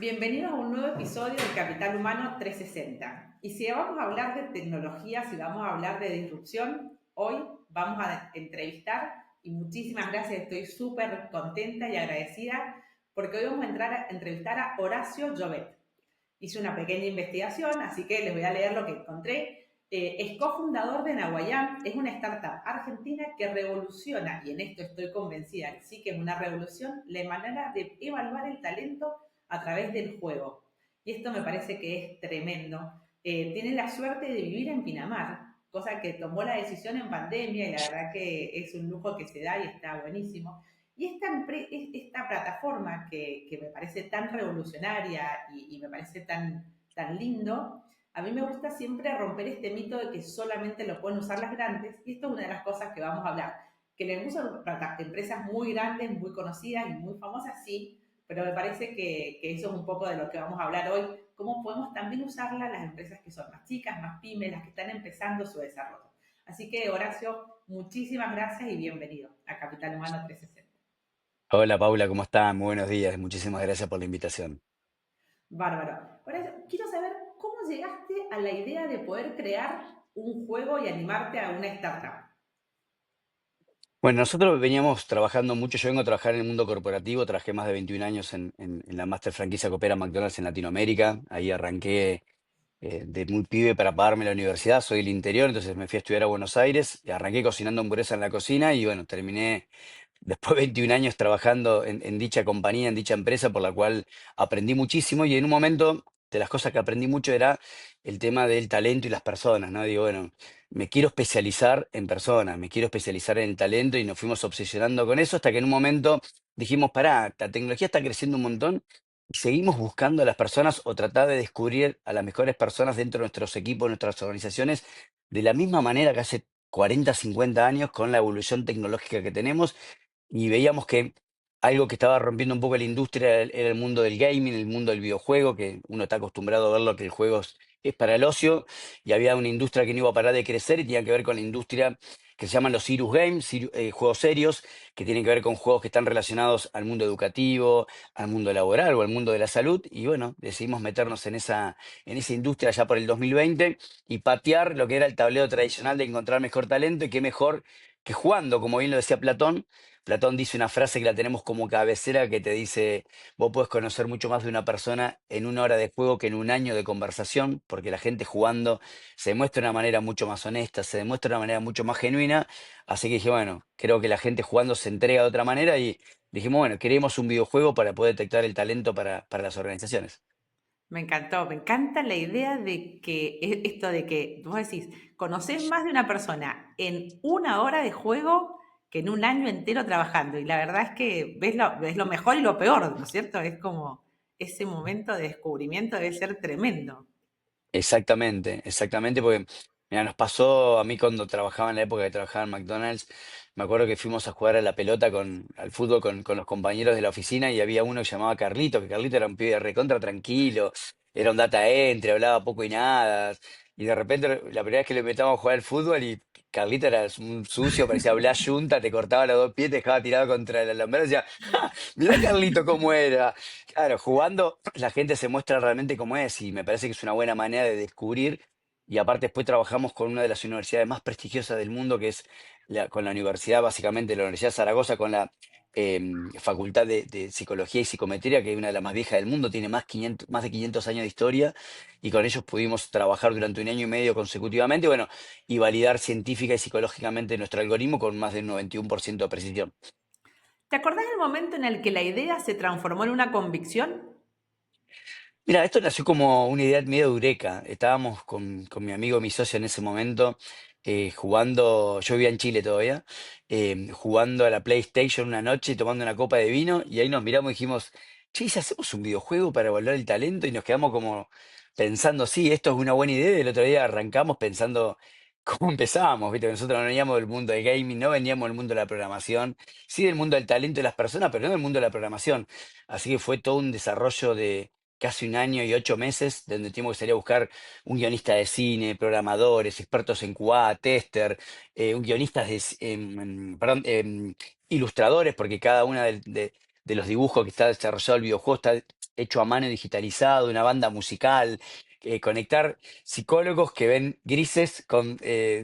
Bienvenidos a un nuevo episodio del Capital Humano 360. Y si vamos a hablar de tecnología, si vamos a hablar de disrupción, hoy vamos a entrevistar, y muchísimas gracias, estoy súper contenta y agradecida, porque hoy vamos a entrar a entrevistar a Horacio Llobet. Hice una pequeña investigación, así que les voy a leer lo que encontré. Es cofundador de Nahuayam, es una startup argentina que revoluciona, y en esto estoy convencida, que sí que es una revolución, la manera de evaluar el talento a través del juego. Y esto me parece que es tremendo. Tiene la suerte de vivir en Pinamar, cosa que tomó la decisión en pandemia y la verdad que es un lujo que se da y está buenísimo. Y esta plataforma que me parece tan revolucionaria y me parece tan lindo, a mí me gusta siempre romper este mito de que solamente lo pueden usar las grandes, y esto es una de las cosas que vamos a hablar. Que le usan empresas muy grandes, muy conocidas y muy famosas, sí, pero me parece que eso es un poco de lo que vamos a hablar hoy, cómo podemos también usarla las empresas que son más chicas, más pymes, las que están empezando su desarrollo. Así que, Horacio, muchísimas gracias y bienvenido a Capital Humano 360. Hola Paula, ¿cómo estás? Muy buenos días. Muchísimas gracias por la invitación. Bárbaro. Horacio, quiero saber cómo llegaste a la idea de poder crear un juego y animarte a una startup. Bueno, nosotros veníamos trabajando mucho. Yo vengo a trabajar en el mundo corporativo. Trabajé más de 21 años en la Master Franquicia que opera McDonald's en Latinoamérica. Ahí arranqué de muy pibe para pagarme la universidad. Soy del interior, entonces me fui a estudiar a Buenos Aires y arranqué cocinando hamburguesas en la cocina y bueno, terminé después de 21 años trabajando en dicha compañía, en dicha empresa, por la cual aprendí muchísimo y en un momento de las cosas que aprendí mucho era el tema del talento y las personas, ¿no? Digo, bueno, me quiero especializar en personas, me quiero especializar en el talento y nos fuimos obsesionando con eso hasta que en un momento dijimos, pará, la tecnología está creciendo un montón y seguimos buscando a las personas o tratar de descubrir a las mejores personas dentro de nuestros equipos, nuestras organizaciones, de la misma manera que hace 40, 50 años con la evolución tecnológica que tenemos y veíamos que algo que estaba rompiendo un poco la industria era el mundo del gaming, el mundo del videojuego, que uno está acostumbrado a verlo que el juego es para el ocio, y había una industria que no iba a parar de crecer y tenía que ver con la industria que se llaman los serious games, juegos serios, que tienen que ver con juegos que están relacionados al mundo educativo, al mundo laboral o al mundo de la salud. Y bueno, decidimos meternos en esa industria ya por el 2020 y patear lo que era el tablero tradicional de encontrar mejor talento y qué mejor que jugando, como bien lo decía Platón. Platón dice una frase que la tenemos como cabecera que te dice, vos podés conocer mucho más de una persona en una hora de juego que en un año de conversación, porque la gente jugando se demuestra de una manera mucho más honesta, se demuestra de una manera mucho más genuina. Así que dije, bueno, creo que la gente jugando se entrega de otra manera y dijimos, bueno, queremos un videojuego para poder detectar el talento para las organizaciones. Me encantó, me encanta la idea de que esto de que vos decís, conocés más de una persona en una hora de juego que en un año entero trabajando. Y la verdad es que ves lo mejor y lo peor, ¿no es cierto? Es como ese momento de descubrimiento debe ser tremendo. Exactamente, exactamente, porque mira, nos pasó a mí cuando trabajaba en la época que trabajaba en McDonald's, me acuerdo que fuimos a jugar a la pelota al fútbol con los compañeros de la oficina y había uno que se llamaba Carlito, que Carlito era un pibe recontra tranquilo, era un data entry, hablaba poco y nada, y de repente la primera vez que le metíamos a jugar al fútbol y Carlito era un sucio, parecía hablar yunta, te cortaba los dos pies, te dejaba tirado contra el alambrado y decía, ¡ja! Mirá Carlito cómo era. Claro, jugando la gente se muestra realmente como es y me parece que es una buena manera de descubrir. Y aparte después trabajamos con una de las universidades más prestigiosas del mundo, que es con la universidad, básicamente la Universidad de Zaragoza, con la Facultad de Psicología y Psicometría, que es una de las más viejas del mundo, tiene más de 500 años de historia, y con ellos pudimos trabajar durante un año y medio consecutivamente, bueno, y validar científica y psicológicamente nuestro algoritmo con más del 91% de precisión. ¿Te acordás del momento en el que la idea se transformó en una convicción? Mira, esto nació como una idea medio eureka. Estábamos con mi amigo, mi socio en ese momento, jugando, yo vivía en Chile todavía, jugando a la PlayStation una noche, y tomando una copa de vino, y ahí nos miramos y dijimos, che, ¿y si hacemos un videojuego para evaluar el talento? Y nos quedamos como pensando, sí, esto es una buena idea, y el otro día arrancamos pensando cómo empezábamos, ¿viste? Nosotros no veníamos del mundo del gaming, no veníamos del mundo de la programación, sí del mundo del talento de las personas, pero no del mundo de la programación. Así que fue todo un desarrollo de casi un año y 8 meses, donde tuvimos que salir a buscar un guionista de cine, programadores, expertos en QA, tester, un guionista perdón, ilustradores, porque cada una de los dibujos, que está desarrollado el videojuego, está hecho a mano y digitalizado, una banda musical, conectar psicólogos que ven grises con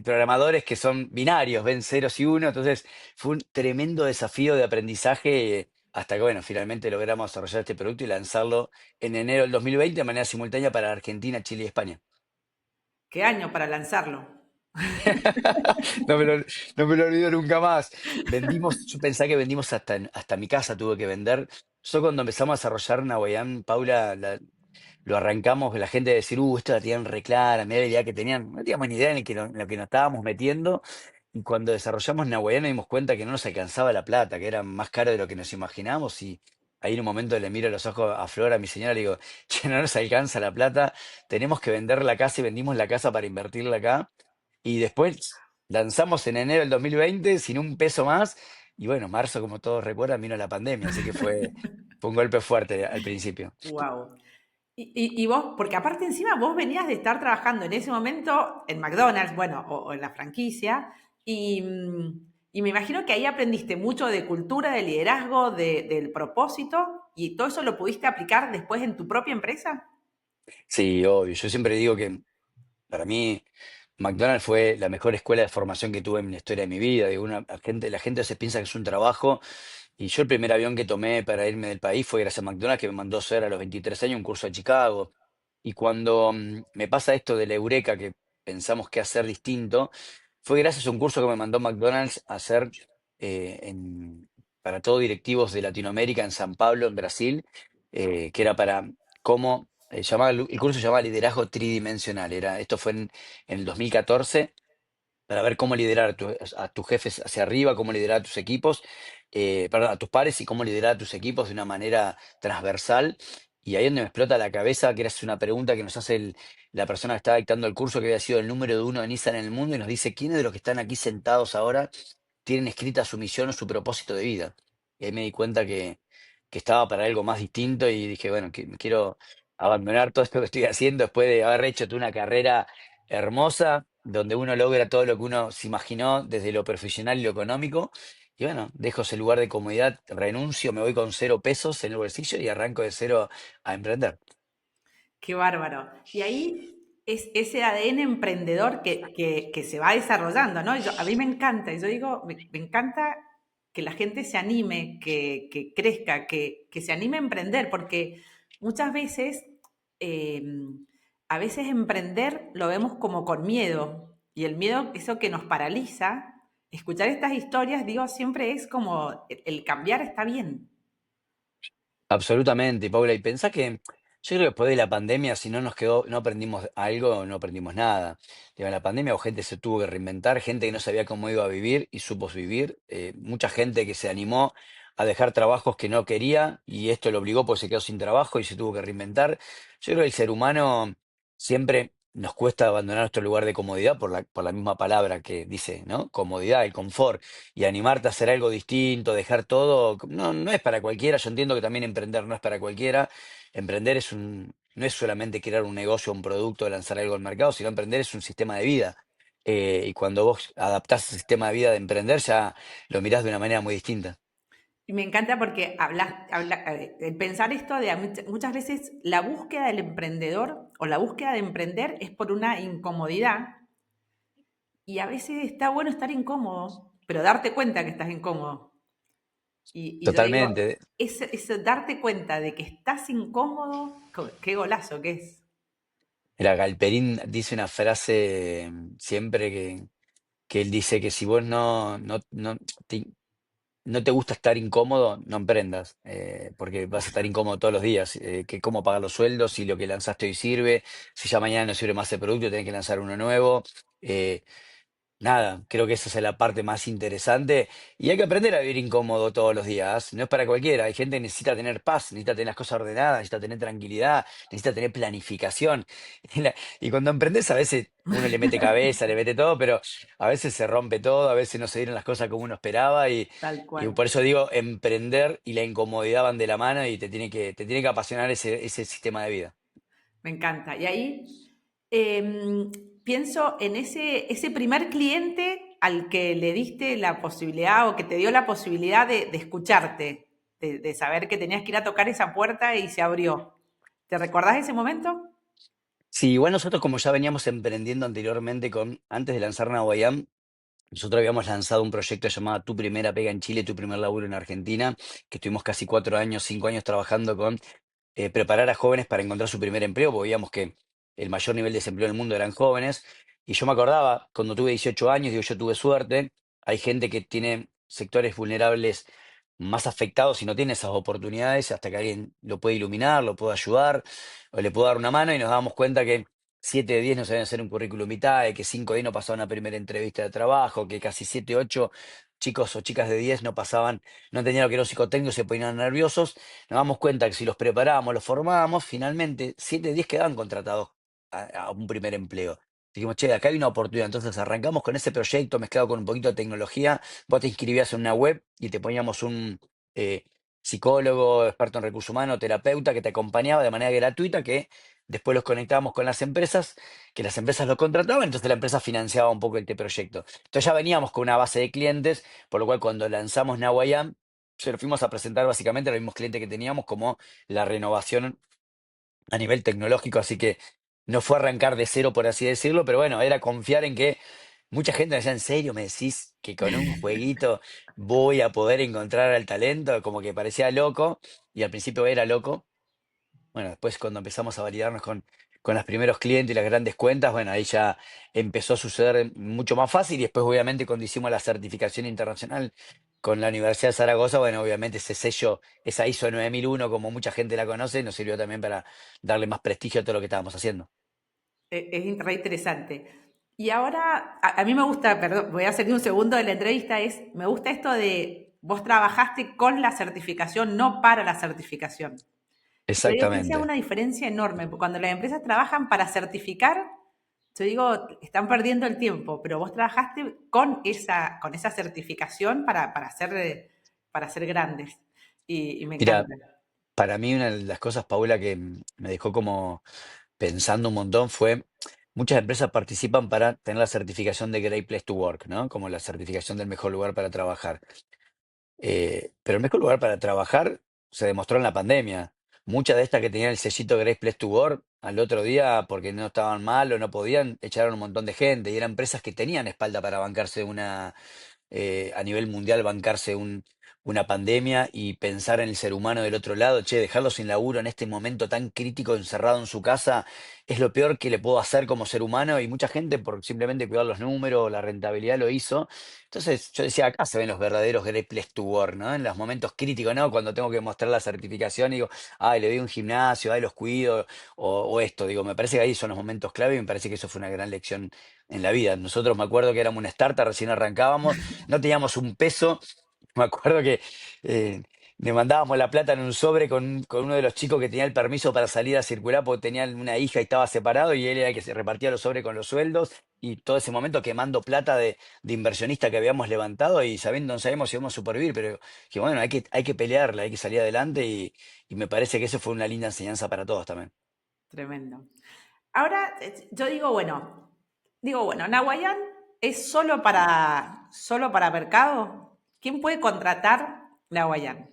programadores que son binarios, ven ceros y uno. Entonces fue un tremendo desafío de aprendizaje hasta que, bueno, finalmente logramos desarrollar este producto y lanzarlo en enero del 2020 de manera simultánea para Argentina, Chile y España. ¿Qué año para lanzarlo? No me lo, no me lo olvido nunca más. Vendimos, yo pensaba que vendimos hasta mi casa tuve que vender. Yo cuando empezamos a desarrollar Nahuayán, Paula, lo arrancamos, la gente de decir, esto la tenían re clara, mirá la idea que tenían, no teníamos ni idea en lo que nos estábamos metiendo. Y cuando desarrollamos Nahuayán nos dimos cuenta que no nos alcanzaba la plata, que era más caro de lo que nos imaginábamos. Y ahí en un momento le miro a los ojos a Flora, a mi señora, le digo, che, no nos alcanza la plata, tenemos que vender la casa y vendimos la casa para invertirla acá. Y después lanzamos en enero del 2020 sin un peso más. Y bueno, marzo, como todos recuerdan, vino la pandemia, así que fue un golpe fuerte al principio. Wow. Y vos, porque aparte encima vos venías de estar trabajando en ese momento en McDonald's, bueno, o en la franquicia, y me imagino que ahí aprendiste mucho de cultura, de liderazgo, del propósito, y todo eso lo pudiste aplicar después en tu propia empresa. Sí, obvio. Yo siempre digo que para mí McDonald's fue la mejor escuela de formación que tuve en la historia de mi vida. Digo, la gente se piensa que es un trabajo. Y yo el primer avión que tomé para irme del país fue gracias a McDonald's, que me mandó a hacer a los 23 años un curso a Chicago. Y cuando me pasa esto de la eureka, que pensamos que hacer distinto, fue gracias a un curso que me mandó McDonald's a hacer para todos directivos de Latinoamérica en San Pablo, en Brasil, que era para cómo, el curso se llamaba Liderazgo Tridimensional. Esto fue en el 2014 para ver cómo liderar a tus jefes hacia arriba, cómo liderar a tus equipos, perdón, a tus pares y cómo liderar a tus equipos de una manera transversal. Y ahí es donde me explota la cabeza, que era una pregunta que nos hace la persona que estaba dictando el curso, que había sido el número uno de Nissan en el mundo, y nos dice, ¿quiénes de los que están aquí sentados ahora tienen escrita su misión o su propósito de vida? Y ahí me di cuenta que estaba para algo más distinto y dije, bueno, que quiero abandonar todo esto que estoy haciendo después de haber hecho toda una carrera hermosa, donde uno logra todo lo que uno se imaginó desde lo profesional y lo económico. Y bueno, dejo ese lugar de comodidad, renuncio, me voy con 0 pesos en el bolsillo y arranco de cero a emprender. Qué bárbaro. Y ahí es ese ADN emprendedor que se va desarrollando, ¿no? A mí me encanta, y yo digo, me encanta que la gente se anime, que crezca, que se anime a emprender, porque muchas veces, eh, a veces emprender lo vemos como con miedo, y el miedo, eso que nos paraliza. Escuchar estas historias, digo, siempre es como el cambiar está bien. Absolutamente, Paula. Y pensá que yo creo que después de la pandemia, si no nos quedó, no aprendimos algo, no aprendimos nada. Digo, en la pandemia gente se tuvo que reinventar, gente que no sabía cómo iba a vivir y supo vivir. Mucha gente que se animó a dejar trabajos que no quería y esto lo obligó porque se quedó sin trabajo y se tuvo que reinventar. Yo creo que el ser humano siempre nos cuesta abandonar nuestro lugar de comodidad por la misma palabra que dice, ¿no? Comodidad, el confort y animarte a hacer algo distinto, dejar todo, no es para cualquiera. Yo entiendo que también emprender no es para cualquiera. Emprender no es solamente crear un negocio, un producto, lanzar algo al mercado, sino emprender es un sistema de vida. Y cuando vos adaptás el sistema de vida de emprender, ya lo mirás de una manera muy distinta. Y me encanta porque el pensar esto de muchas veces la búsqueda del emprendedor o la búsqueda de emprender es por una incomodidad y a veces está bueno estar incómodo, pero darte cuenta que estás incómodo. Y yo digo, Totalmente. ese darte cuenta de que estás incómodo, qué golazo que es. Mira, Galperín dice una frase siempre que él dice que si vos te no te gusta estar incómodo, no emprendas, porque vas a estar incómodo todos los días. Que cómo pagar los sueldos, si lo que lanzaste hoy sirve, si ya mañana no sirve más el producto, tenés que lanzar uno nuevo. Eh, Nada, creo que esa es la parte más interesante y hay que aprender a vivir incómodo todos los días. No es para cualquiera. Hay gente que necesita tener paz, necesita tener las cosas ordenadas, necesita tener tranquilidad, necesita tener planificación. Y cuando emprendes a veces uno le mete cabeza, le mete todo, pero a veces se rompe todo, a veces no se dieron las cosas como uno esperaba Tal y cual. por eso digo, emprender y la incomodidad van de la mano y te tiene que apasionar ese sistema de vida. Me encanta. Y ahí pienso en ese primer cliente al que le diste la posibilidad o que te dio la posibilidad de escucharte. de saber que tenías que ir a tocar esa puerta y se abrió. ¿Te recordás ese momento? Sí, igual nosotros como ya veníamos emprendiendo anteriormente antes de lanzar Nahuayam, nosotros habíamos lanzado un proyecto llamado Tu Primera Pega en Chile, Tu Primer Laburo en Argentina, que estuvimos casi 4 años, 5 años trabajando con preparar a jóvenes para encontrar su primer empleo, porque veíamos que el mayor nivel de desempleo del mundo eran jóvenes. Y yo me acordaba, cuando tuve 18 años, digo, yo tuve suerte, hay gente que tiene sectores vulnerables más afectados y no tiene esas oportunidades hasta que alguien lo puede iluminar, lo puede ayudar o le puede dar una mano y nos damos cuenta que 7 de 10 no sabían hacer un currículum vitae, que 5 de 10 no pasaban una primera entrevista de trabajo, que casi 7 8 chicos o chicas de 10 no pasaban, no tenían lo que era un psicotécnico, se ponían nerviosos. Nos damos cuenta que si los preparábamos, los formábamos, finalmente 7 de 10 quedaban contratados a un primer empleo. Dijimos, che, acá hay una oportunidad. Entonces arrancamos con ese proyecto mezclado con un poquito de tecnología. Vos te inscribías en una web y te poníamos un eh, psicólogo, experto en recursos humanos, terapeuta que te acompañaba de manera gratuita, que después los conectábamos con las empresas, que las empresas lo contrataban, entonces la empresa financiaba un poco este proyecto. Entonces ya veníamos con una base de clientes, por lo cual cuando lanzamos Nahuayam, se lo fuimos a presentar básicamente a los mismos clientes que teníamos como la renovación a nivel tecnológico, así que no fue arrancar de cero, por así decirlo, pero bueno, era confiar en que mucha gente me decía, ¿en serio me decís que con un jueguito voy a poder encontrar al talento? Como que parecía loco, y al principio era loco. Bueno, después cuando empezamos a validarnos con los primeros clientes y las grandes cuentas, bueno, ahí ya empezó a suceder mucho más fácil y después obviamente cuando hicimos la certificación internacional con la Universidad de Zaragoza, bueno, obviamente ese sello, esa ISO 9001, como mucha gente la conoce, nos sirvió también para darle más prestigio a todo lo que estábamos haciendo. Re interesante. Y ahora, a mí me gusta, perdón, voy a hacer un segundo de la entrevista, me gusta esto de vos trabajaste con la certificación, no para la certificación. Yo digo que esa es Exactamente. una diferencia enorme, porque cuando las empresas trabajan para certificar, yo digo, están perdiendo el tiempo, pero vos trabajaste con esa certificación para ser grandes. Y me Mira, encanta. para mí una de las cosas, Paula, que me dejó como pensando un montón fue, muchas empresas participan para tener la certificación de Great Place to Work, ¿no? Como la certificación del mejor lugar para trabajar. Pero el mejor lugar para trabajar se demostró en la pandemia. Muchas de estas que tenían el sellito Great Place to Work, al otro día, porque no estaban mal o no podían, echaron un montón de gente y eran empresas que tenían espalda para bancarse a nivel mundial bancarse una pandemia y pensar en el ser humano del otro lado, che, dejarlo sin laburo en este momento tan crítico, encerrado en su casa, es lo peor que le puedo hacer como ser humano y mucha gente por simplemente cuidar los números, la rentabilidad lo hizo. Entonces yo decía, acá se ven los verdaderos Great Place to Work, ¿no? En los momentos críticos, ¿no? Cuando tengo que mostrar la certificación y digo, ay, le doy un gimnasio, ay, los cuido, o esto, digo, me parece que ahí son los momentos clave y me parece que eso fue una gran lección en la vida. Nosotros me acuerdo que éramos una startup, recién arrancábamos, no teníamos un peso. Me acuerdo que eh, le mandábamos la plata en un sobre con uno de los chicos que tenía el permiso para salir a circular porque tenía una hija y estaba separado y él era el que se repartía los sobres con los sueldos y todo ese momento quemando plata de inversionista que habíamos levantado y sabiendo, no sabíamos si íbamos a supervivir, pero que bueno, hay que pelearla, hay que salir adelante y me parece que eso fue una linda enseñanza para todos también. Tremendo. Ahora, yo digo, bueno, Nahuayán es solo para mercado. ¿Quién puede contratar Nahuayán?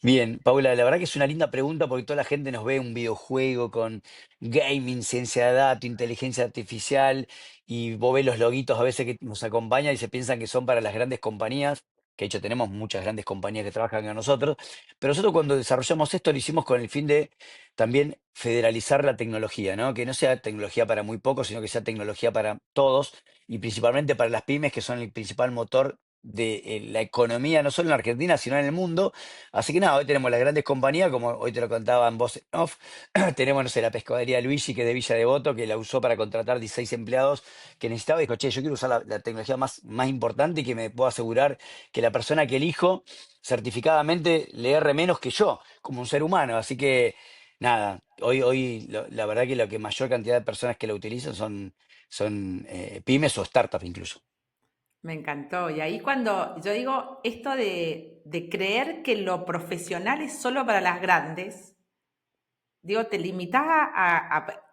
Bien, Paula, la verdad que es una linda pregunta porque toda la gente nos ve un videojuego con gaming, ciencia de datos, inteligencia artificial y vos ves los loguitos a veces que nos acompañan y se piensan que son para las grandes compañías, que de hecho tenemos muchas grandes compañías que trabajan con nosotros, pero nosotros cuando desarrollamos esto lo hicimos con el fin de también federalizar la tecnología, ¿no? Que no sea tecnología para muy pocos, sino que sea tecnología para todos y principalmente para las pymes, que son el principal motor de la economía, no solo en Argentina, sino en el mundo. Así que nada, hoy tenemos las grandes compañías, como hoy te lo contaba en voz en off. Tenemos, no sé, la pescadería Luigi, que es de Villa Devoto, que la usó para contratar 16 empleados que necesitaba. Y dijo, che, yo quiero usar la tecnología más importante y que me puedo asegurar que la persona que elijo certificadamente le erre menos que yo, como un ser humano. Así que nada, hoy la verdad que la que mayor cantidad de personas que la utilizan son pymes o startups incluso. Me encantó. Y ahí cuando yo digo esto de creer que lo profesional es solo para las grandes, digo, te limitás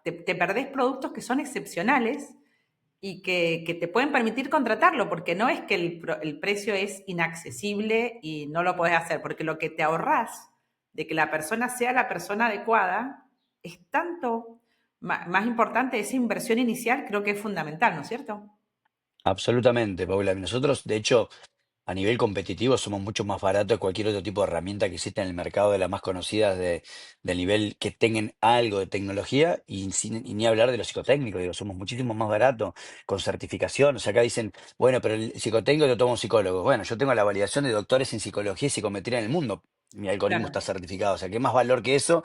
te perdés productos que son excepcionales y que te pueden permitir contratarlo, porque no es que el precio es inaccesible y no lo podés hacer, porque lo que te ahorrás de que la persona sea la persona adecuada es tanto más importante. Esa inversión inicial creo que es fundamental, ¿no es cierto? Absolutamente, Paula. Nosotros, de hecho, a nivel competitivo somos mucho más baratos que cualquier otro tipo de herramienta que existe en el mercado, de las más conocidas del nivel que tengan algo de tecnología y ni hablar de los psicotécnicos. Digo, somos muchísimo más baratos con certificación. O sea, acá dicen, bueno, pero el psicotécnico lo toma un psicólogo. Bueno, yo tengo la validación de doctores en psicología y psicometría en el mundo. Mi algoritmo está Claro, certificado. O sea, ¿qué más valor que eso?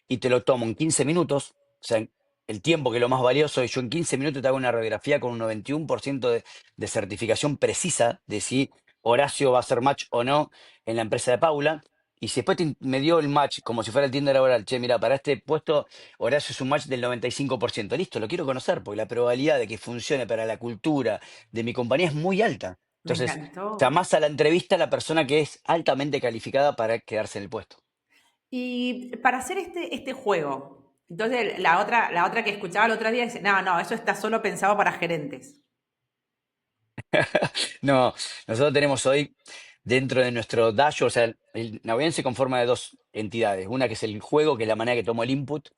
Y te lo tomo en 15 minutos. O sea, el tiempo que es lo más valioso, y yo en 15 minutos te hago una radiografía con un 91% de certificación precisa de si Horacio va a hacer match o no en la empresa de Paula. Y si después me dio el match como si fuera el Tinder laboral, che, mira, para este puesto Horacio es un match del 95%. Listo, lo quiero conocer porque la probabilidad de que funcione para la cultura de mi compañía es muy alta. me Entonces, encantó. llamás a la entrevista a la persona que es altamente calificada para quedarse en el puesto. Y para hacer este juego, entonces la otra que escuchaba el otro día dice, no, no, eso está solo pensado para gerentes. No, nosotros tenemos hoy dentro de nuestro dashboard, o sea, el Navegan se conforma de dos entidades. Una que es el juego, que es la manera que tomo el input,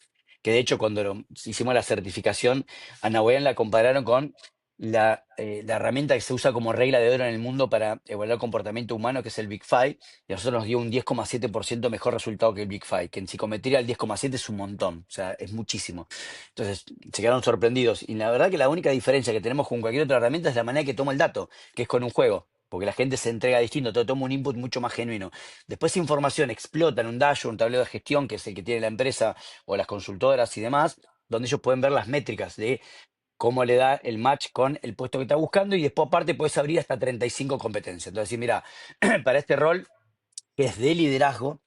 que de hecho cuando hicimos la certificación, a Navegan la compararon con la herramienta que se usa como regla de oro en el mundo para evaluar el comportamiento humano, que es el Big Five, y a nosotros nos dio un 10,7% mejor resultado que el Big Five, que en psicometría el 10,7 es un montón, o sea, es muchísimo. Entonces, se quedaron sorprendidos. Y la verdad que la única diferencia que tenemos con cualquier otra herramienta es la manera que toma el dato, que es con un juego. Porque la gente se entrega distinto, todo toma un input mucho más genuino. Después esa información explota en un dashboard, un tablero de gestión, que es el que tiene la empresa o las consultoras y demás, donde ellos pueden ver las métricas de cómo le da el match con el puesto que está buscando y después aparte puedes abrir hasta 35 competencias. Entonces, decir, mira, para este rol que es de liderazgo,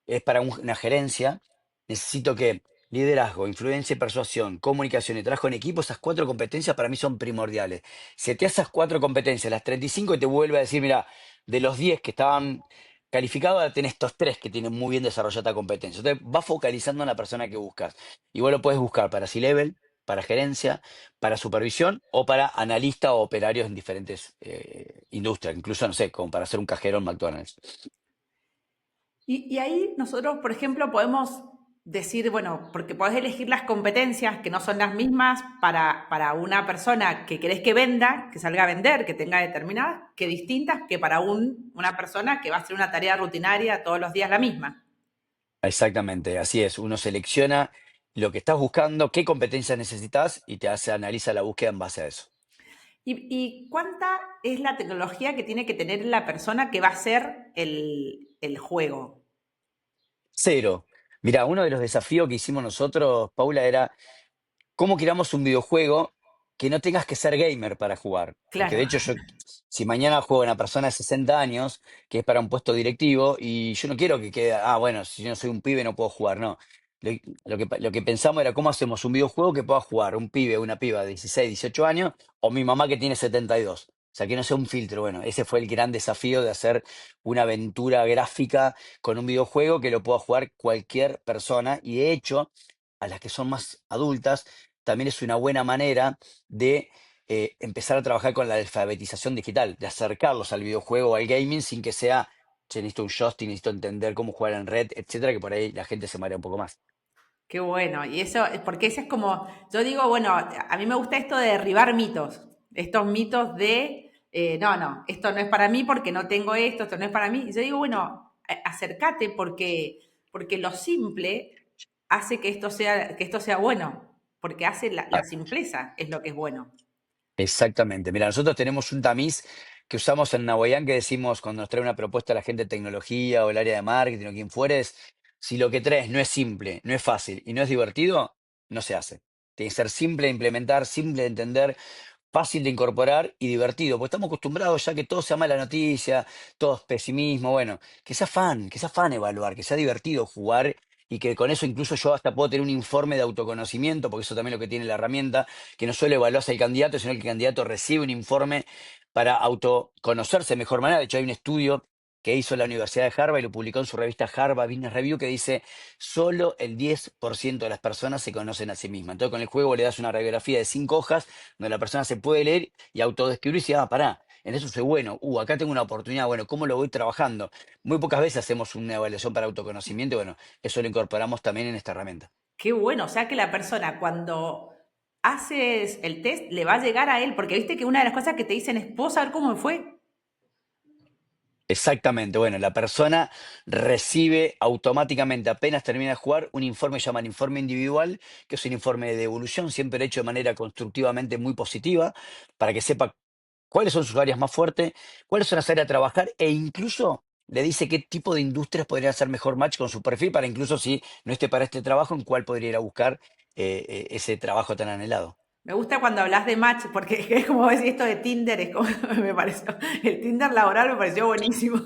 es para una gerencia, necesito que liderazgo, influencia y persuasión, comunicación y trabajo en equipo, esas cuatro competencias para mí son primordiales. Si te esas cuatro competencias, las 35, y te vuelve a decir, mira, de los 10 que estaban calificados, ahora tenés estos tres que tienen muy bien desarrollada esta competencia. Entonces, vas focalizando en la persona que buscas. Y vos lo puedes buscar para C-Level, para gerencia, para supervisión o para analista o operarios en diferentes industrias, incluso, no sé, como para hacer un cajero en McDonald's. Y ahí nosotros, por ejemplo, podemos decir, bueno, porque podés elegir las competencias que no son las mismas para una persona que querés que venda, que salga a vender, que tenga determinadas, que distintas que para una persona que va a hacer una tarea rutinaria todos los días la misma. Exactamente, así es. Uno selecciona lo que estás buscando, qué competencias necesitas y te hace, analiza la búsqueda en base a eso. Y cuánta es la tecnología que tiene que tener la persona que va a hacer el juego? Cero. Mira, uno de los desafíos que hicimos nosotros, Paula, era cómo creamos un videojuego que no tengas que ser gamer para jugar. Porque Claro, de hecho yo, si mañana juego a una persona de 60 años, que es para un puesto directivo, y yo no quiero que quede, bueno, si yo no soy un pibe no puedo jugar, no. Lo que pensamos era cómo hacemos un videojuego que pueda jugar un pibe o una piba de 16, 18 años, o mi mamá que tiene 72. O sea, que no sea un filtro. Bueno, ese fue el gran desafío de hacer una aventura gráfica con un videojuego que lo pueda jugar cualquier persona. Y de hecho, a las que son más adultas, también es una buena manera de empezar a trabajar con la alfabetización digital, de acercarlos al videojuego o al gaming sin que sea, che, necesito un joystick, necesito entender cómo jugar en red, etcétera, que por ahí la gente se marea un poco más. qué bueno. Y eso, porque ese es como, yo digo, bueno, a mí me gusta esto de derribar mitos, estos mitos de, no, no, esto no es para mí porque no tengo esto, esto no es para mí. Y yo digo, bueno, acércate porque lo simple hace que esto sea bueno, porque hace la simpleza es lo que es bueno. Exactamente. Mira, nosotros tenemos un tamiz que usamos en Nahuayán que decimos cuando nos trae una propuesta a la gente de tecnología o el área de marketing o quien fueres, si lo que traes no es simple, no es fácil y no es divertido, no se hace. Tiene que ser simple de implementar, simple de entender, fácil de incorporar y divertido, porque estamos acostumbrados ya que todo sea mala noticia, todo es pesimismo, bueno, que sea fan evaluar, que sea divertido jugar y que con eso incluso yo hasta puedo tener un informe de autoconocimiento, porque eso también es lo que tiene la herramienta, que no solo evaluás al candidato, sino que el candidato recibe un informe para autoconocerse de mejor manera. De hecho, hay un estudio que hizo la Universidad de Harvard y lo publicó en su revista Harvard Business Review, que dice, solo el 10% de las personas se conocen a sí mismas. Entonces con el juego le das una radiografía de 5 hojas donde la persona se puede leer y autodescribir y dice, ah, pará, en eso soy bueno, acá tengo una oportunidad, bueno, ¿cómo lo voy trabajando? Muy pocas veces hacemos una evaluación para autoconocimiento y bueno, eso lo incorporamos también en esta herramienta. Qué bueno, o sea que la persona cuando haces el test le va a llegar a él, porque viste que una de las cosas que te dicen es, ¿puedo saber cómo me fue? Exactamente, bueno, la persona recibe automáticamente, apenas termina de jugar, un informe que se llama el informe individual, que es un informe de devolución, siempre hecho de manera constructivamente muy positiva, para que sepa cuáles son sus áreas más fuertes, cuáles son las áreas a trabajar e incluso le dice qué tipo de industrias podrían hacer mejor match con su perfil, para incluso si no esté para este trabajo, en cuál podría ir a buscar ese trabajo tan anhelado. Me gusta cuando hablas de match, porque es como decir esto de Tinder, es como, me pareció, el Tinder laboral me pareció buenísimo.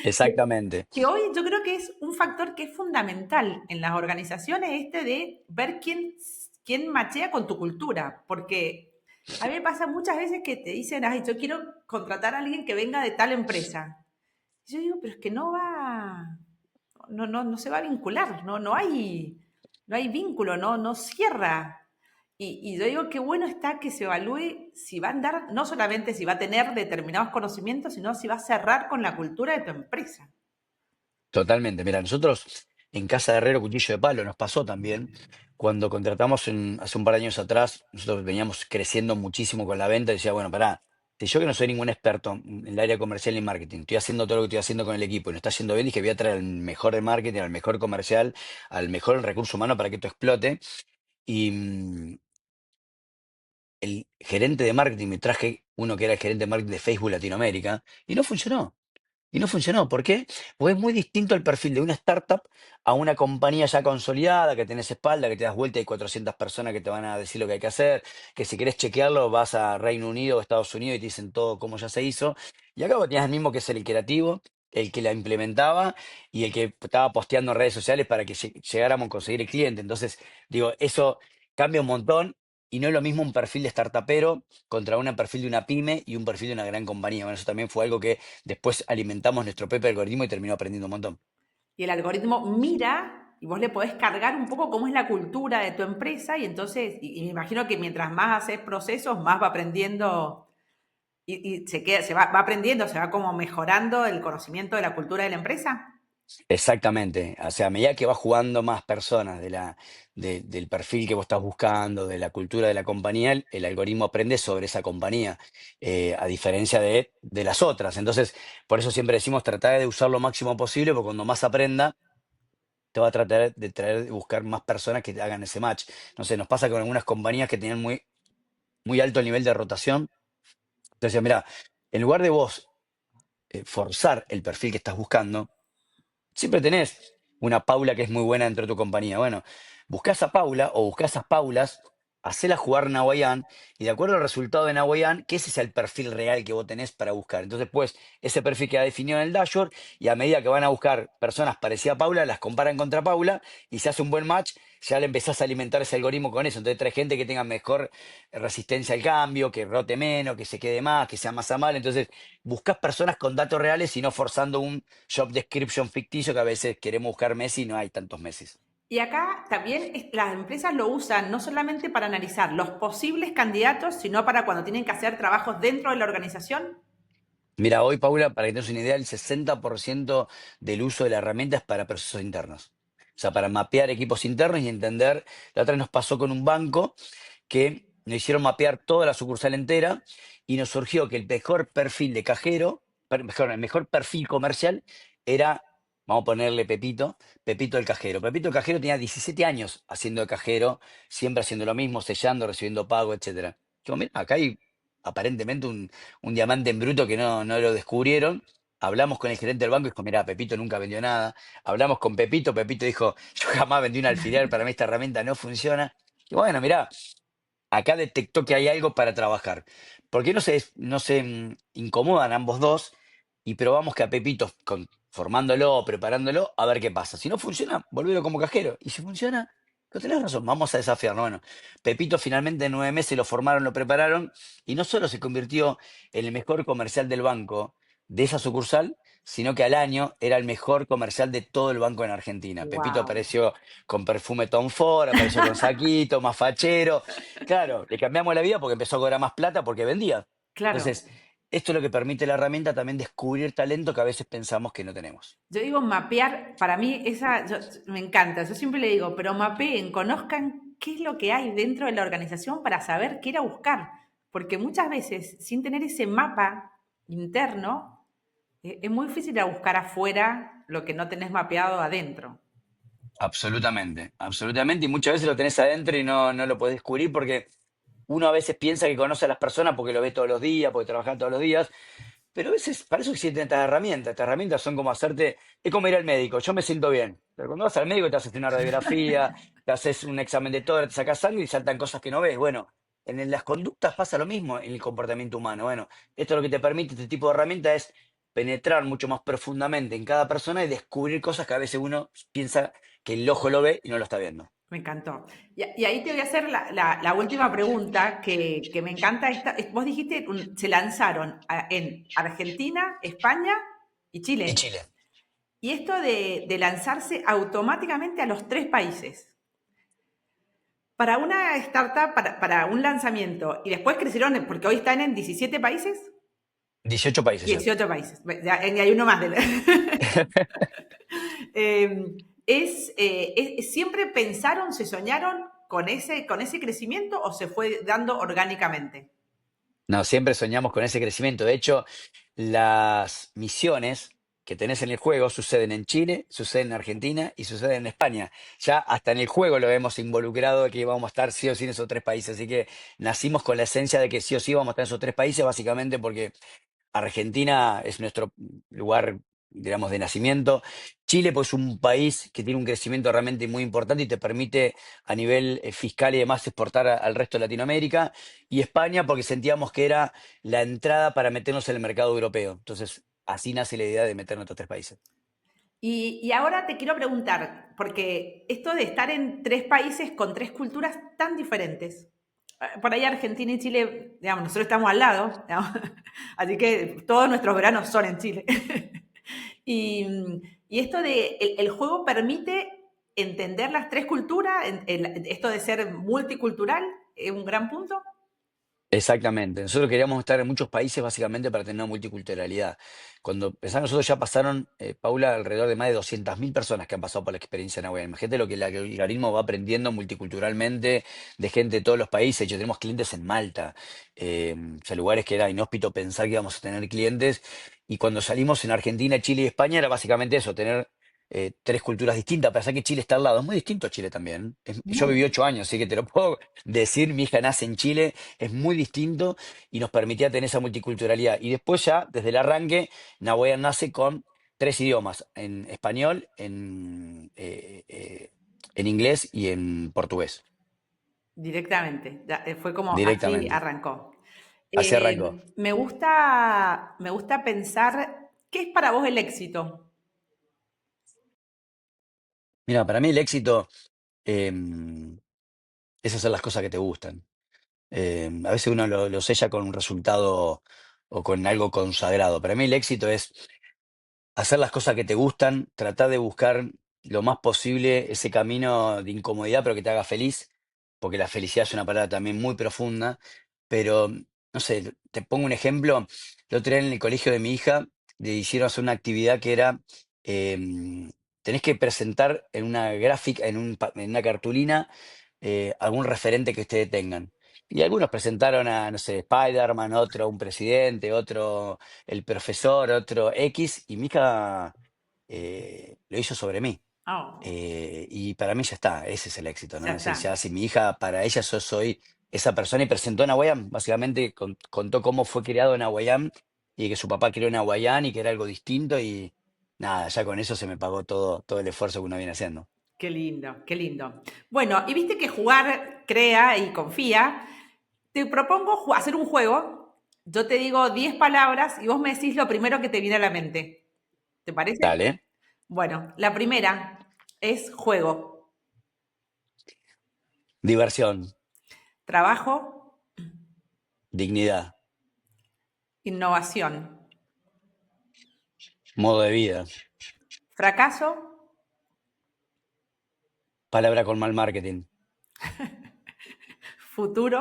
Exactamente. Que hoy yo creo que es un factor que es fundamental en las organizaciones, este de ver quién machea con tu cultura, porque a mí me pasa muchas veces que te dicen, ay, yo quiero contratar a alguien que venga de tal empresa. Y yo digo, pero es que no va, no se va a vincular, no hay vínculo, no cierra. Y yo digo, qué bueno está que se evalúe si va a andar, no solamente si va a tener determinados conocimientos, sino si va a cerrar con la cultura de tu empresa. Totalmente. Mira, nosotros en Casa de Herrero Cuchillo de Palo nos pasó también cuando contratamos hace un par de años atrás, nosotros veníamos creciendo muchísimo con la venta y decía, bueno, pará, si yo que no soy ningún experto en el área comercial y marketing, estoy haciendo todo lo que estoy haciendo con el equipo y no está yendo bien, dije, voy a traer al mejor de marketing, al mejor comercial, al mejor en recurso humano para que esto explote. Y el gerente de marketing me traje uno que era el gerente de marketing de Facebook Latinoamérica y no funcionó. Y no funcionó. ¿Por qué? Porque es muy distinto el perfil de una startup a una compañía ya consolidada, que tenés espalda, que te das vuelta y hay 400 personas que te van a decir lo que hay que hacer, que si querés chequearlo vas a Reino Unido o Estados Unidos y te dicen todo cómo ya se hizo. Y acá vos tenías el mismo que es el creativo, el que la implementaba y el que estaba posteando en redes sociales para que llegáramos a conseguir el cliente. Entonces, digo, eso cambia un montón y no es lo mismo un perfil de startupero contra un perfil de una pyme y un perfil de una gran compañía. Bueno, eso también fue algo que después alimentamos nuestro propio algoritmo y terminó aprendiendo un montón. Y el algoritmo mira y vos le podés cargar un poco cómo es la cultura de tu empresa y entonces, y me imagino que mientras más haces procesos, más va aprendiendo y va aprendiendo, se va como mejorando el conocimiento de la cultura de la empresa. Exactamente. O sea, a medida que vas jugando más personas del perfil que vos estás buscando, de la cultura de la compañía, el algoritmo aprende sobre esa compañía, a diferencia de las otras. Entonces, por eso siempre decimos tratar de usar lo máximo posible, porque cuando más aprenda, te va a tratar de traer, de buscar más personas que hagan ese match. No sé, nos pasa con algunas compañías que tenían muy alto el nivel de rotación. Entonces, mira, en lugar de vos forzar el perfil que estás buscando, siempre tenés una Paula que es muy buena dentro de tu compañía. Bueno, buscás a Paula o buscás a Paulas, hacela jugar Nahuayán y de acuerdo al resultado de Nahuayán, que ese es el perfil real que vos tenés para buscar. Entonces, pues, ese perfil queda definido en el dashboard y a medida que van a buscar personas parecidas a Paula, las comparan contra Paula y se hace un buen match, ya le empezás a alimentar ese algoritmo con eso. Entonces, trae gente que tenga mejor resistencia al cambio, que rote menos, que se quede más, que sea más amable. Entonces, buscas personas con datos reales y no forzando un job description ficticio que a veces queremos buscar Messi y no hay tantos Messi. Y acá también las empresas lo usan no solamente para analizar los posibles candidatos, sino para cuando tienen que hacer trabajos dentro de la organización. Mira, hoy, Paula, para que tengas una idea, el 60% del uso de la herramienta es para procesos internos. O sea, para mapear equipos internos y entender. La otra vez nos pasó con un banco que nos hicieron mapear toda la sucursal entera y nos surgió que el mejor perfil de cajero, mejor, el mejor perfil comercial era, vamos a ponerle Pepito, Pepito el cajero. Pepito el cajero tenía 17 años haciendo de cajero, siempre haciendo lo mismo, sellando, recibiendo pago, etcétera. Digo, mira, acá hay aparentemente un diamante en bruto que no lo descubrieron. Hablamos con el gerente del banco y dijo, mira, Pepito nunca vendió nada. Hablamos con Pepito, Pepito dijo, yo jamás vendí un alfiler, para mí esta herramienta no funciona. Y bueno, mirá, acá detectó que hay algo para trabajar. ¿Por qué no se incomodan ambos dos y probamos que a Pepito, formándolo, preparándolo, a ver qué pasa? Si no funciona, volverlo como cajero. Y si funciona, no tenés razón, vamos a desafiarlo. Bueno, Pepito finalmente en 9 meses lo formaron, lo prepararon y no solo se convirtió en el mejor comercial del banco de esa sucursal, sino que al año era el mejor comercial de todo el banco en Argentina. Pepito Wow. apareció con perfume Tom Ford, apareció con saquito, más fachero. Claro, le cambiamos la vida porque empezó a cobrar más plata porque vendía. Claro. Entonces, esto es lo que permite la herramienta también descubrir talento que a veces pensamos que no tenemos. Yo digo mapear, para mí me encanta, yo siempre le digo, pero mapeen, conozcan qué es lo que hay dentro de la organización para saber qué ir a buscar, porque muchas veces sin tener ese mapa interno, es muy difícil ir a buscar afuera lo que no tenés mapeado adentro. Absolutamente, absolutamente. Y muchas veces lo tenés adentro y no lo podés descubrir porque uno a veces piensa que conoce a las personas porque lo ve todos los días, porque trabaja todos los días. Pero a veces, para eso existen estas herramientas. Estas herramientas son como hacerte, es como ir al médico. Yo me siento bien. Pero cuando vas al médico te haces una radiografía, te haces un examen de tórax, te sacas sangre y saltan cosas que no ves. Bueno, las conductas pasa lo mismo en el comportamiento humano. Bueno, esto lo que te permite este tipo de herramienta es penetrar mucho más profundamente en cada persona y descubrir cosas que a veces uno piensa que el ojo lo ve y no lo está viendo. Me encantó. Y ahí te voy a hacer la última pregunta que me encanta. Vos dijiste, se lanzaron en Argentina, España y Y Chile. Chile. Y esto de lanzarse automáticamente a los tres países. Para una startup, para un lanzamiento, y después crecieron, porque hoy están en 17 países, 18 países ya. 18 países, y hay uno más. ¿Siempre pensaron, se soñaron con ese crecimiento o se fue dando orgánicamente? No, siempre soñamos con ese crecimiento. De hecho, las misiones que tenés en el juego suceden en Chile, suceden en Argentina y suceden en España. Ya hasta en el juego lo hemos involucrado de que íbamos a estar sí o sí en esos tres países. Así que nacimos con la esencia de que sí o sí vamos a estar en esos tres países, básicamente porque Argentina es nuestro lugar, digamos, de nacimiento. Chile, pues, es un país que tiene un crecimiento realmente muy importante y te permite a nivel fiscal y demás exportar al resto de Latinoamérica. Y España, porque sentíamos que era la entrada para meternos en el mercado europeo. Entonces, así nace la idea de meternos en estos tres países. Y ahora te quiero preguntar, porque esto de estar en tres países con tres culturas tan diferentes, por ahí Argentina y Chile, digamos, nosotros estamos al lado, digamos, así que todos nuestros veranos son en Chile. Y, y esto de, el juego permite entender las tres culturas, esto de ser multicultural, es un gran punto. Exactamente. Nosotros queríamos estar en muchos países básicamente para tener una multiculturalidad. Cuando empezamos nosotros ya pasaron, Paula, alrededor de más de 200.000 personas que han pasado por la experiencia en Nahuel. Imagínate lo que el algoritmo va aprendiendo multiculturalmente de gente de todos los países. De hecho, tenemos clientes en Malta, o sea, lugares que era inhóspito pensar que íbamos a tener clientes. Y cuando salimos en Argentina, Chile y España era básicamente eso, tener tres culturas distintas. Pensar que Chile está al lado. Es muy distinto a Chile también. Yo Muy. viví 8 años, así que te lo puedo decir. Mi hija nace en Chile, es muy distinto y nos permitía tener esa multiculturalidad. Y después ya, desde el arranque, Nahuel nace con tres idiomas, en español, en inglés y en portugués, Directamente, fue como así directamente. arrancó. Así arrancó. Me gusta pensar, ¿qué es para vos el éxito? Mira, para mí el éxito es hacer las cosas que te gustan. A veces uno lo sella con un resultado o con algo consagrado. Para mí el éxito es hacer las cosas que te gustan, tratar de buscar lo más posible ese camino de incomodidad, pero que te haga feliz, porque la felicidad es una palabra también muy profunda, pero no sé, te pongo un ejemplo. El otro día en el colegio de mi hija le hicieron hacer una actividad que era, tenés que presentar en una gráfica, en una cartulina, algún referente que ustedes tengan. Y algunos presentaron a, no sé, Spider-Man, otro un presidente, otro el profesor, otro X, y Mika lo hizo sobre mí. Oh, Y para mí ya está, ese es el éxito, ya ¿no? Es decir, está. ya si mi hija, para ella yo soy esa persona y presentó en Hawaiian, básicamente contó cómo fue criado en Hawaiian y que su papá crió en Hawaiian y que era algo distinto y nada, ya con eso se me pagó todo el esfuerzo que uno viene haciendo. Qué lindo, qué lindo. Bueno, y viste que jugar crea y confía. Te propongo hacer un juego. Yo te digo 10 palabras y vos me decís lo primero que te viene a la mente. ¿Te parece? Dale, Bueno, la primera es juego, diversión, trabajo, dignidad, innovación, Modo de vida. Fracaso, Palabra con mal marketing. futuro,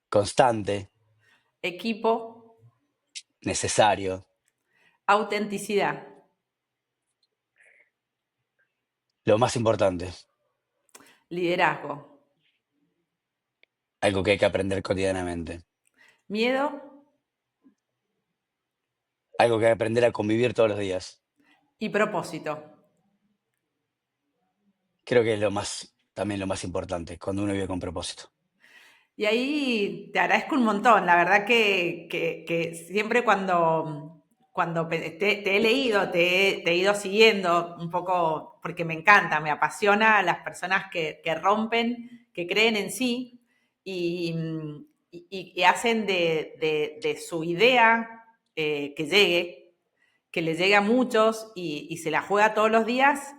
Constante. equipo, Necesario. autenticidad, Lo más importante. liderazgo, Algo que hay que aprender cotidianamente. miedo Algo que hay que aprender a convivir todos los días. y propósito. Creo que es también lo más importante, cuando uno vive con propósito. Y ahí te agradezco un montón. La verdad que siempre cuando te he leído, te he ido siguiendo un poco, porque me encanta, me apasiona las personas que rompen, que creen en sí y, y hacen de su idea que le llegue a muchos y se la juega todos los días,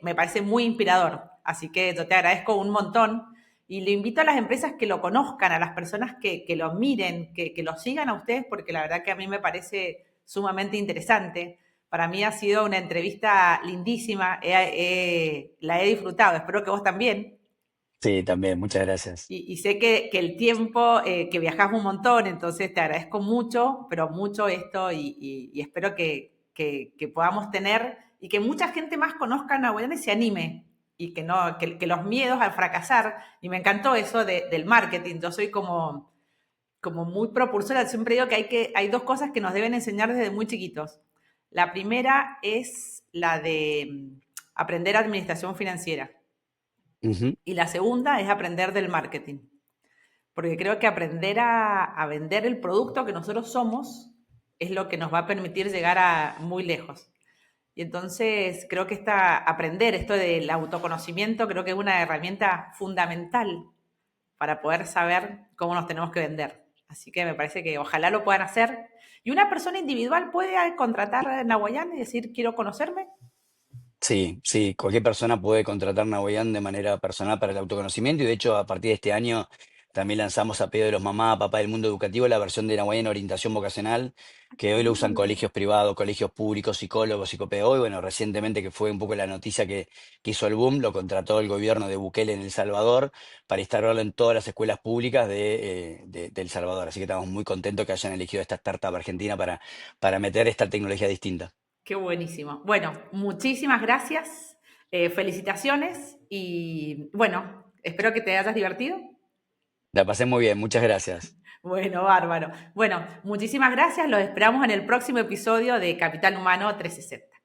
me parece muy inspirador. Así que yo te agradezco un montón y le invito a las empresas que lo conozcan, a las personas que lo miren, que lo sigan a ustedes, porque la verdad que a mí me parece sumamente interesante. Para mí ha sido una entrevista lindísima, la he disfrutado, espero que vos también. Sí, también, muchas gracias. Y sé que el tiempo, que viajas un montón, entonces te agradezco mucho, pero mucho esto y espero que podamos tener y que mucha gente más conozca a Nahuel y se anime y que, no, que los miedos al fracasar, y me encantó eso del marketing, yo soy como muy propulsora, siempre digo hay dos cosas que nos deben enseñar desde muy chiquitos. La primera es la de aprender administración financiera Ujú. y la segunda es aprender del marketing. Porque creo que aprender a vender el producto que nosotros somos es lo que nos va a permitir llegar a muy lejos. Y entonces creo que aprender esto del autoconocimiento, creo que es una herramienta fundamental para poder saber cómo nos tenemos que vender. Así que me parece que ojalá lo puedan hacer. ¿Y una persona individual puede contratar a Nahuayán y decir, quiero conocerme? Sí, sí, cualquier persona puede contratar Nahuayán de manera personal para el autoconocimiento y de hecho a partir de este año también lanzamos a pedido de los mamás, papás del mundo educativo la versión de Nahuayán Orientación Vocacional, que hoy lo usan Lindo. colegios privados, colegios públicos, psicólogos, psicopedagogos y bueno, recientemente que fue un poco la noticia que hizo el boom, lo contrató el gobierno de Bukele en El Salvador para instalarlo en todas las escuelas públicas de El Salvador. Así que estamos muy contentos que hayan elegido esta startup argentina para meter esta tecnología distinta. Qué buenísimo. Bueno, muchísimas gracias, felicitaciones y bueno, espero que te hayas divertido. La pasé muy bien, muchas gracias. Bueno, bárbaro. Bueno, muchísimas gracias. Los esperamos en el próximo episodio de Capital Humano 360.